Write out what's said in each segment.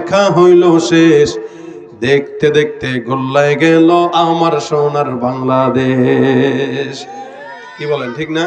দেখা হইল শেষ, দেখতে দেখতে গোল্লায় গেল আমার সোনার বাংলাদেশ। কি বলেন, ঠিক না?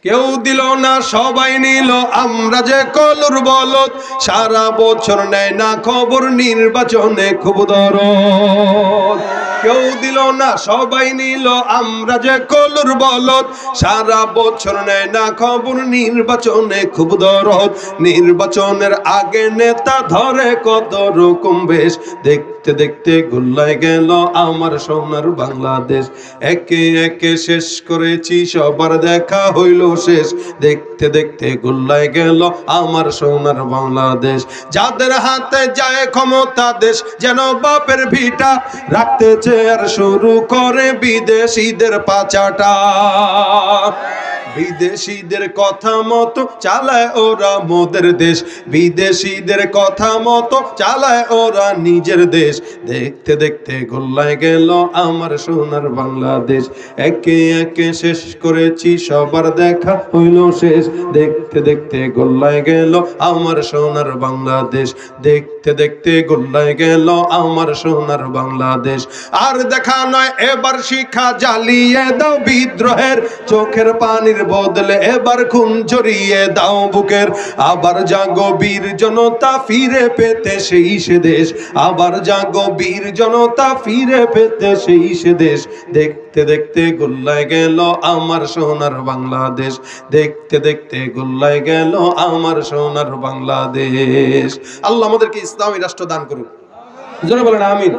কেউ দিল না সবাই নিল, আমরা যে কলুর বলদ, সারা বছর নেয় না খবর, নির্বাচনে খুব দরদ। কেউ দিল না সবাই নিল, আমরা যে কলুর বলদ, সারা বছর নেয় না খবর, নির্বাচনে খুব দরদ। নির্বাচনের আগে নেতা ধরে কত রকম বেশ, দেখতে দেখতে গোল্লায় গেল আমার সোনার বাংলাদেশ। একে একে শেষ করেছি, সবার দেখা হইল শেষ, দেখতে দেখতে গোল্লায় গেল আমার সোনার বাংলাদেশ। যাদের হাতে যায় ক্ষমতা দেশ যেন বাপের ভিটা, রাখতে চেয়ার শুরু করে বিদেশিদের পাচাটা। বিদেশিদের কথা মতো চালায় ওরা মোদের দেশ, বিদেশিদের কথা মতো চালায় ওরা নিজের দেশ। দেখতে দেখতে গোল্লায় গেল আমার সোনার বাংলাদেশ। একে একে শেষ করেছি, সবার দেখা হইল শেষ, দেখতে দেখতে গোল্লায় গেল আমার সোনার বাংলাদেশ। দেখতে দেখতে গোল্লায় গেল আমার সোনার বাংলাদেশ। আর দেখা নয় এবার শিখা, জ্বালিয়ে দাও বিদ্রোহের চোখের পানির বদলে এবার খুন ঝরিয়ে দাও বুকের। আবার জাগো বীর জনতা, ফিরে পেতে সেই সে দেশ, আবার জাগো বীর জনতা, ফিরে পেতে সেই সে দেশ। দেখতে দেখতে গোল্লায় গেল আমার সোনার বাংলাদেশ, দেখতে দেখতে গোল্লায় গেল আমার সোনার বাংলাদেশ। আল্লাহ আমাদেরকে ইসলামী রাষ্ট্র দান করুন, জোরে বলেন আমিন।